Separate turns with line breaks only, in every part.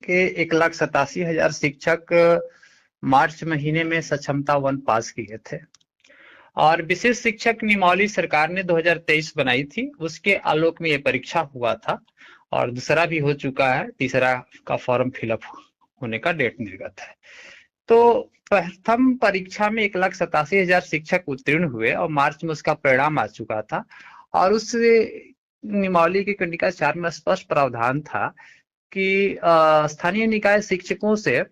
के 1,87,000 शिक्षक मार्च महीने में सक्षमता 1 पास किए थे और विशेष शिक्षक नियमावली सरकार ने 2023 बनाई थी। उसके आलोक में ये परीक्षा हुआ था और दूसरा भी हो चुका है, तीसरा का फॉर्म फिलअप होने का डेट निर्गत है। तो प्रथम परीक्षा में 1,87,000 शिक्षक उत्तीर्ण हुए और मार्च में उसका परिणाम आ चुका था और उस नियमावली की कंडिका 4 में स्पष्ट प्रावधान था कि स्थानीय निकाय शिक्षकों से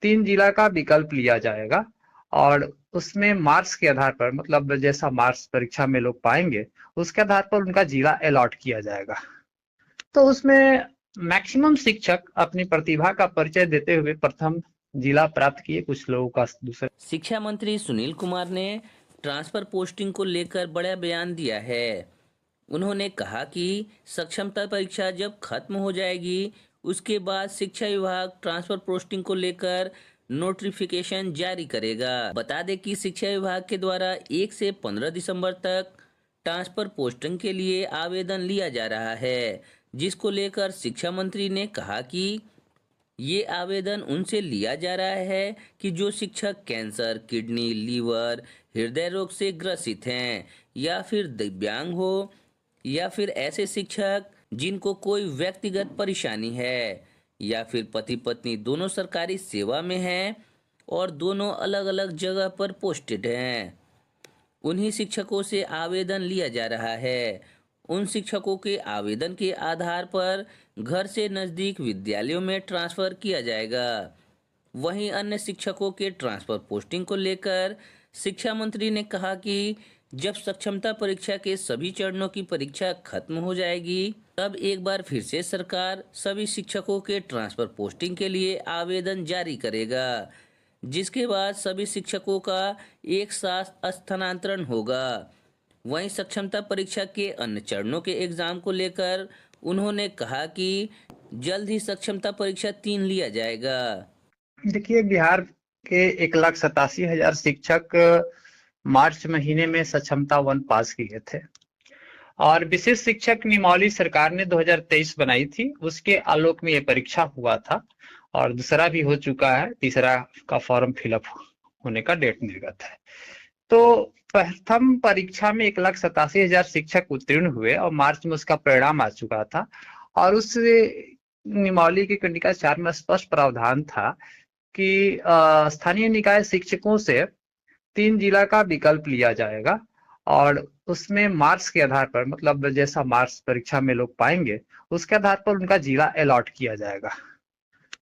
3 जिला का विकल्प लिया जाएगा और उसमें मार्क्स के आधार पर, मतलब जैसा मार्क्स परीक्षा में लोग पाएंगे उसके आधार पर उनका जिला अलॉट किया जाएगा। तो उसमें मैक्सिमम शिक्षक अपनी प्रतिभा का परिचय देते हुए प्रथम जिला प्राप्त किए, कुछ लोगों का दूसरा।
शिक्षा मंत्री सुनील कुमार ने ट्रांसफर पोस्टिंग को लेकर बड़ा बयान दिया है। उन्होंने कहा कि सक्षमता परीक्षा जब खत्म हो जाएगी उसके बाद शिक्षा विभाग ट्रांसफर पोस्टिंग को लेकर नोटिफिकेशन जारी करेगा। बता दें कि शिक्षा विभाग के द्वारा 1 से 15 दिसंबर तक ट्रांसफर पोस्टिंग के लिए आवेदन लिया जा रहा है, जिसको लेकर शिक्षा मंत्री ने कहा कि ये आवेदन उनसे लिया जा रहा है कि जो शिक्षक कैंसर, किडनी, लीवर, हृदय रोग से ग्रसित हैं या फिर दिव्यांग हो या फिर ऐसे शिक्षक जिनको कोई व्यक्तिगत परेशानी है या फिर पति पत्नी दोनों सरकारी सेवा में हैं और दोनों अलग अलग जगह पर पोस्टेड हैं, उन्हीं शिक्षकों से आवेदन लिया जा रहा है। उन शिक्षकों के आवेदन के आधार पर घर से नज़दीक विद्यालयों में ट्रांसफ़र किया जाएगा। वहीं अन्य शिक्षकों के ट्रांसफ़र पोस्टिंग को लेकर शिक्षा मंत्री ने कहा कि जब सक्षमता परीक्षा के सभी चरणों की परीक्षा खत्म हो जाएगी तब एक बार फिर से सरकार सभी शिक्षकों के ट्रांसफर पोस्टिंग के लिए आवेदन जारी करेगा, जिसके बाद सभी शिक्षकों का एक साथ स्थानांतरण होगा। वहीं सक्षमता परीक्षा के अन्य चरणों के एग्जाम को लेकर उन्होंने कहा कि जल्द ही सक्षमता परीक्षा 3 लिया जाएगा।
देखिए, बिहार के 1,87,000 शिक्षक मार्च महीने में सक्षमता 1 पास किए थे और विशेष शिक्षक नियमावली सरकार ने 2023 बनाई थी। उसके आलोक में ये परीक्षा हुआ था और दूसरा भी हो चुका है, तीसरा का फॉर्म फिलअप होने का डेट निर्गत है। तो प्रथम परीक्षा में 1,87,000 शिक्षक उत्तीर्ण हुए और मार्च में उसका परिणाम आ चुका था और उस नियमावली की कंडिका 4 में स्पष्ट प्रावधान था कि स्थानीय निकाय शिक्षकों से 3 जिला का विकल्प लिया जाएगा और उसमें मार्क्स के आधार पर, मतलब जैसा मार्क्स परीक्षा में लोग पाएंगे उसके आधार पर उनका जिला अलॉट किया जाएगा।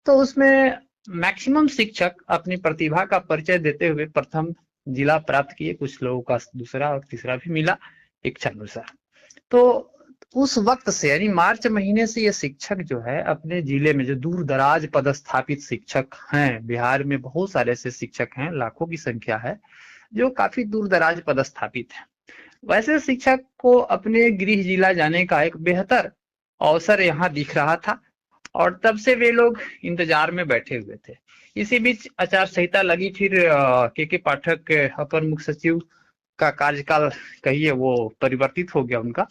तो उसमें मैक्सिमम शिक्षक अपनी प्रतिभा का परिचय देते हुए प्रथम जिला प्राप्त किए, कुछ लोगों का दूसरा और तीसरा भी मिला इच्छानुसार। तो उस वक्त से यानी मार्च महीने से ये शिक्षक जो है अपने जिले में, जो दूर दराज पदस्थापित शिक्षक हैं, बिहार में बहुत सारे ऐसे शिक्षक हैं, लाखों की संख्या है जो काफी दूर दराज पदस्थापित है, वैसे शिक्षक को अपने गृह जिला जाने का एक बेहतर अवसर यहाँ दिख रहा था और तब से वे लोग इंतजार में बैठे हुए थे। इसी बीच आचार संहिता लगी, फिर के पाठक अपर मुख्य सचिव का कार्यकाल कहिए वो परिवर्तित हो गया, उनका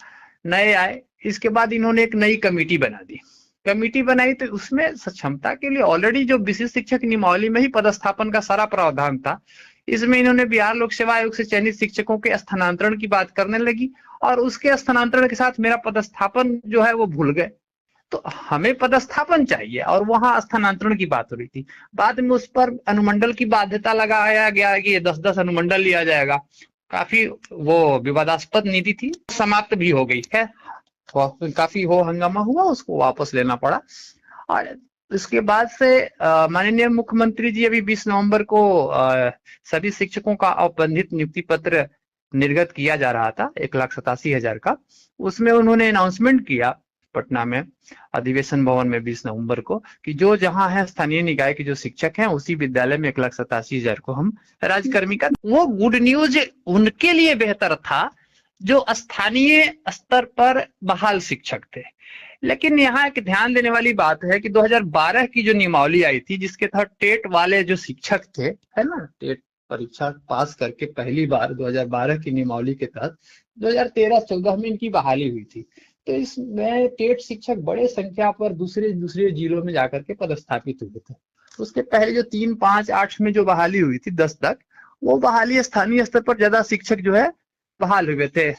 नए आए। इसके बाद इन्होंने एक नई कमेटी बना दी। कमेटी बनाई तो उसमें सक्षमता के लिए ऑलरेडी जो विशेष शिक्षक नियमावली में ही पदस्थापन का सारा प्रावधान था, इसमें इन्होंने बिहार लोक सेवा आयोग से चयनित शिक्षकों के स्थानांतरण की बात करने लगी और उसके स्थानांतरण के साथ मेरा पदस्थापन जो है वो भूल गए। तो हमें पदस्थापन चाहिए और वहां स्थानांतरण की बात हो रही थी। बाद में उस पर अनुमंडल की बाध्यता लगाया गया कि 10-10 अनुमंडल लिया जाएगा। काफी वो विवादास्पद नीति थी, समाप्त भी हो गई है। काफी हो हंगामा हुआ, उसको वापस लेना पड़ा। और इसके बाद से माननीय मुख्यमंत्री जी अभी 20 नवंबर को सभी शिक्षकों का औपबंधित नियुक्ति पत्र निर्गत किया जा रहा था 1,87,000 का। उसमें उन्होंने अनाउंसमेंट किया पटना में अधिवेशन भवन में 20 नवंबर को कि जो जहां है स्थानीय निकाय के जो शिक्षक हैं उसी विद्यालय में 1,87,000 को हम राज्यकर्मी का। वो गुड न्यूज उनके लिए बेहतर था जो स्थानीय स्तर पर बहाल शिक्षक थे। लेकिन यहाँ एक ध्यान देने वाली बात है कि 2012 की जो नियमावली आई थी जिसके तहत टेट वाले जो शिक्षक थे, है ना, टेट परीक्षा पास करके पहली बार 2012 की नियमावली के तहत 2013-14 में इनकी बहाली हुई थी। तो इसमें टेट शिक्षक बड़े संख्या पर दूसरे दूसरे जिलों में जाकर के पदस्थापित हुए थे। उसके पहले जो 3, 5, 8 में जो बहाली हुई थी 10 तक, वो बहाली स्थानीय स्तर पर ज्यादा शिक्षक जो है बहाल हुए थे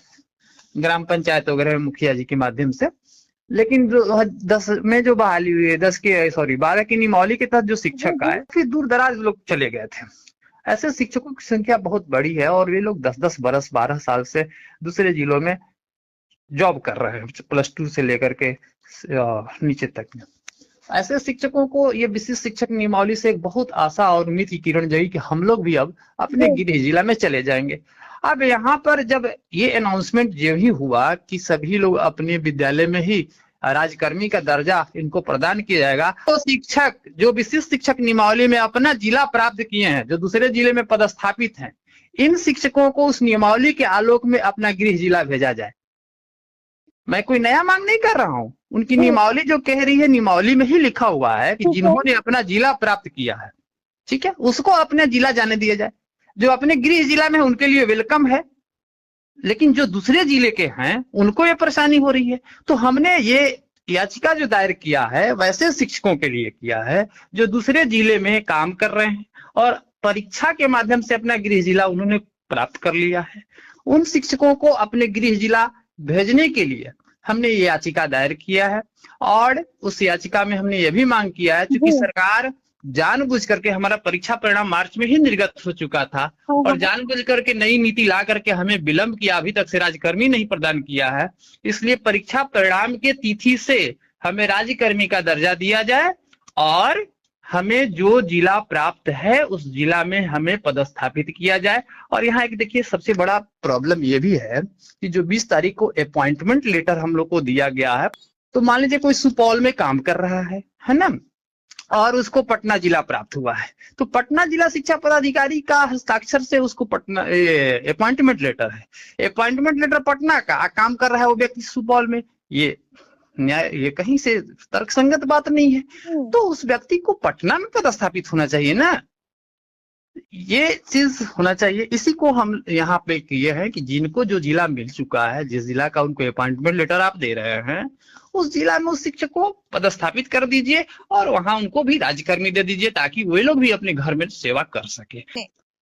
ग्राम पंचायत वगैरह में मुखिया जी के माध्यम से। लेकिन जो 10 में जो बहाली हुई है, 12 की निमौली के तहत जो शिक्षक आए, फिर दूर दराज लोग चले गए थे। ऐसे शिक्षकों की संख्या बहुत बड़ी है और वे लोग 10-10 बरस 12 साल से दूसरे जिलों में जॉब कर रहे हैं, +2 से लेकर के नीचे तक में। ऐसे शिक्षकों को ये विशेष शिक्षक नियमावली से एक बहुत आशा और उम्मीद की किरण जगी कि हम लोग भी अब अपने गृह जिला में चले जाएंगे। अब यहाँ पर जब ये अनाउंसमेंट जो ही हुआ कि सभी लोग अपने विद्यालय में ही राजकर्मी का दर्जा इनको प्रदान किया जाएगा, तो शिक्षक जो विशिष्ट शिक्षक नियमावली में अपना जिला प्राप्त किए हैं, जो दूसरे जिले में पदस्थापित हैं, इन शिक्षकों को उस नियमावली के आलोक में अपना गृह जिला भेजा जाए। मैं कोई नया मांग नहीं कर रहा हूं, उनकी नियमावली जो कह रही है, नियमावली में ही लिखा हुआ है कि जिन्होंने अपना जिला प्राप्त किया है, ठीक है, उसको अपने जिला जाने दिया जाए। जो अपने गृह जिला में है उनके लिए वेलकम है, लेकिन जो दूसरे जिले के हैं उनको ये परेशानी हो रही है। तो हमने ये याचिका जो दायर किया है वैसे शिक्षकों के लिए किया है जो दूसरे जिले में काम कर रहे हैं और परीक्षा के माध्यम से अपना गृह जिला उन्होंने प्राप्त कर लिया है। उन शिक्षकों को अपने गृह जिला भेजने के लिए हमने ये याचिका दायर किया है और उस याचिका में हमने ये भी मांग किया है, क्योंकि सरकार जानबूझ करके, हमारा परीक्षा परिणाम मार्च में ही निर्गत हो चुका था और जानबूझ करके नई नीति ला करके हमें विलंब किया, अभी तक से राजकर्मी नहीं प्रदान किया है। इसलिए परीक्षा परिणाम के तिथि से हमें राज्यकर्मी का दर्जा दिया जाए और हमें जो जिला प्राप्त है उस जिला में हमें पदस्थापित किया जाए। और यहाँ एक देखिए सबसे बड़ा प्रॉब्लम ये भी है कि जो 20 तारीख को अपॉइंटमेंट लेटर हम लोग को दिया गया है, तो मान लीजिए कोई सुपौल में काम कर रहा है ना, और उसको पटना जिला प्राप्त हुआ है, तो पटना जिला शिक्षा पदाधिकारी का हस्ताक्षर से उसको पटना अपॉइंटमेंट लेटर है, अपॉइंटमेंट लेटर पटना का, काम कर रहा है वो व्यक्ति सुपौल में, ये कहीं से तर्कसंगत बात नहीं है। तो उस व्यक्ति को पटना में पदस्थापित होना चाहिए ना, ये चीज होना चाहिए। इसी को हम यहाँ पे किए हैं कि जिनको जो जिला मिल चुका है, जिस जिला का उनको अपॉइंटमेंट लेटर आप दे रहे हैं, उस जिला में उस शिक्षक को पदस्थापित कर दीजिए और वहां उनको भी राज्यकर्मी दे दीजिए ताकि वे लोग भी अपने घर में सेवा कर सके।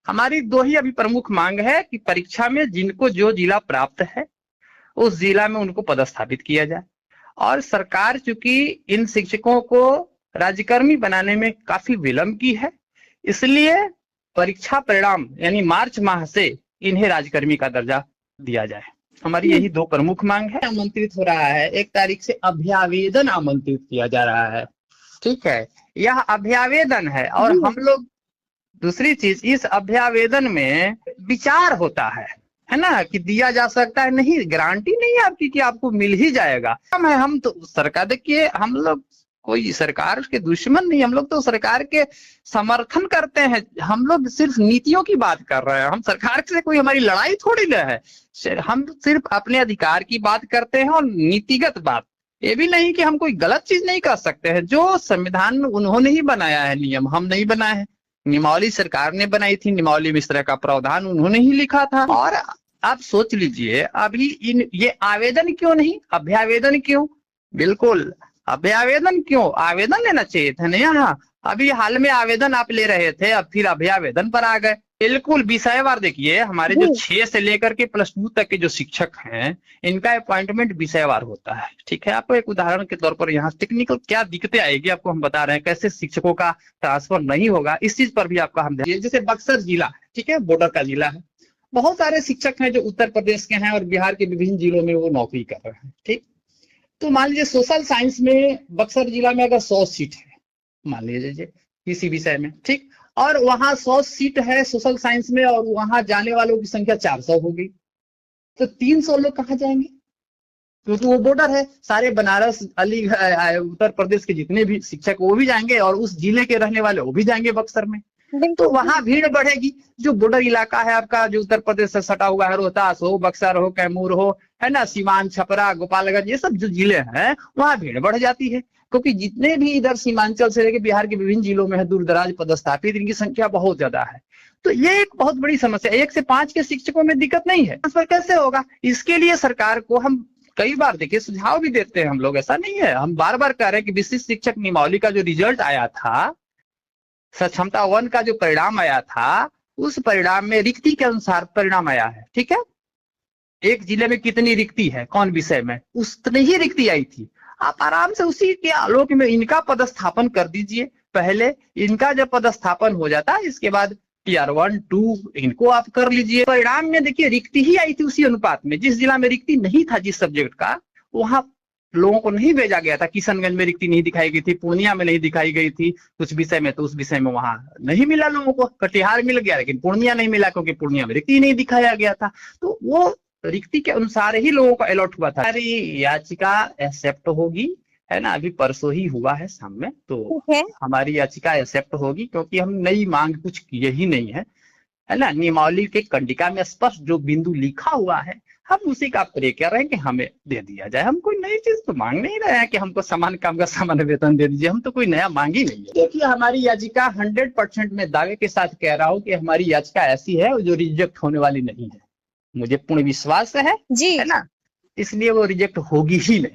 हमारी 2 ही अभी प्रमुख मांग है कि परीक्षा में जिनको जो जिला प्राप्त है उस जिला में उनको पदस्थापित किया जाए। और सरकार चूंकि इन शिक्षकों को राज्यकर्मी बनाने में काफी विलंब की है, इसलिए परीक्षा परिणाम यानी मार्च माह से इन्हें राज्यकर्मी का दर्जा दिया जाए। हमारी यही 2 प्रमुख मांग है। आमंत्रित हो रहा है 1 तारीख से अभ्यावेदन आमंत्रित किया जा रहा है, ठीक है, यह अभ्यावेदन है। और हम लोग दूसरी चीज, इस अभ्यावेदन में विचार होता है ना, कि दिया जा सकता है, नहीं गारंटी नहीं है आपकी कि आपको मिल ही जाएगा। हम तो सरकार, देखिए हम लोग कोई सरकार के दुश्मन नहीं, हम लोग तो सरकार के समर्थन करते हैं, हम लोग सिर्फ नीतियों की बात कर रहे हैं, हम सरकार से कोई हमारी लड़ाई थोड़ी ना है, हम सिर्फ अपने अधिकार की बात करते हैं और नीतिगत बात। ये भी नहीं कि हम कोई गलत चीज नहीं कर सकते हैं, जो संविधान में उन्होंने ही बनाया है नियम, हम नहीं बनाए हैं। नियमावली सरकार ने बनाई थी, नियमावली में इस तरह का प्रावधान उन्होंने ही लिखा था। और आप सोच लीजिए अभी ये आवेदन क्यों नहीं, अभ्यावेदन क्यों? बिल्कुल अभ्यावेदन क्यों, आवेदन लेना चाहिए था ना। यहाँ अभी हाल में आवेदन आप ले रहे थे, अब फिर अभ्यावेदन पर आ गए। बिल्कुल विषयवार देखिए, हमारे जो 6 से लेकर के +2 तक के जो शिक्षक हैं, इनका अपॉइंटमेंट विषयवार होता है, ठीक है। आपको एक उदाहरण के तौर पर यहाँ टेक्निकल क्या दिक्कतें आएगी आपको हम बता रहे हैं, कैसे शिक्षकों का ट्रांसफर नहीं होगा, इस चीज पर भी आपका हम जैसे बक्सर जिला है, ठीक है, बॉर्डर का जिला है, बहुत सारे शिक्षक हैं जो उत्तर प्रदेश के हैं और बिहार के विभिन्न जिलों में वो नौकरी कर रहे हैं, ठीक। तो मान लीजिए सोशल साइंस में बक्सर जिला में अगर 100 सीट है, मान लीजिए किसी विषय में, ठीक, और वहां 100 सीट है सोशल साइंस में और वहां जाने वालों की संख्या 400 हो गई, तो 300 लोग कहाँ जाएंगे? क्योंकि वो बॉर्डर है, सारे बनारस, अलीगढ़, उत्तर प्रदेश के जितने भी शिक्षक वो भी जाएंगे और उस जिले के रहने वाले वो भी जाएंगे बक्सर में, तो वहां भीड़ बढ़ेगी। जो बॉर्डर इलाका है आपका, जो उत्तर प्रदेश से सटा हुआ है, रोहतास हो, बक्सर हो, कैमूर हो, है ना, सीवान, छपरा, गोपालगंज, ये सब जो जिले हैं वहां भीड़ बढ़ जाती है, क्योंकि जितने भी इधर सीमांचल से लेकर बिहार के विभिन्न जिलों में है दूर दराज पदस्थापित, इनकी संख्या बहुत ज्यादा है। तो ये एक बहुत बड़ी समस्या, 1 से 5 के शिक्षकों में दिक्कत नहीं है, ट्रांसफर कैसे होगा? इसके लिए सरकार को हम कई बार देखिए सुझाव भी देते हैं हम लोग, ऐसा नहीं है। हम बार बार कह रहे हैं कि विशिष्ट शिक्षक नियमावली का जो रिजल्ट आया था, सक्षमता 1 का जो परिणाम आया था, उस परिणाम में रिक्ति के अनुसार परिणाम आया है। ठीक है, एक जिले में कितनी रिक्ति है, कौन विषय में, उतनी ही रिक्ति आई थी। आप आराम से उसी के आलोक में इनका पदस्थापन कर दीजिए। पहले इनका जब पदस्थापन हो जाता है, इसके बाद टीआर 1, 2 इनको आप कर लीजिए। परिणाम में देखिए रिक्ति ही आई थी उसी अनुपात में। जिस जिला में रिक्ति नहीं था जिस सब्जेक्ट का, वहां लोगों को नहीं भेजा गया था। किशनगंज में रिक्ति नहीं दिखाई गई थी, पूर्णिया में नहीं दिखाई गई थी कुछ विषय में, तो उस विषय में वहां नहीं मिला लोगों को। कटिहार मिल गया लेकिन पूर्णिया नहीं मिला, क्योंकि पूर्णिया में रिक्ति नहीं दिखाया गया था। तो वो रिक्ति के अनुसार ही लोगों को अलॉट हुआ था। हमारी याचिका एक्सेप्ट होगी, है ना, अभी परसों ही हुआ है शाम में, तो हमारी याचिका एक्सेप्ट होगी, क्योंकि हम नई मांग कुछ किए ही नहीं है ना। नियमावली के कंडिका में स्पष्ट जो बिंदु लिखा हुआ है, हम उसी का प्रे कर रहे हैं कि हमें दे दिया जाए। हम कोई नई चीज तो मांग नहीं रहे हैं कि हमको समान काम का समान वेतन दे दीजिए, हम तो कोई नया मांग ही नहीं है। देखिए हमारी याचिका 100% में दावे के साथ कह रहा हूँ कि हमारी याचिका ऐसी है जो रिजेक्ट होने वाली नहीं है। मुझे पूर्ण विश्वास है जी, है ना, इसलिए वो रिजेक्ट होगी ही नहीं।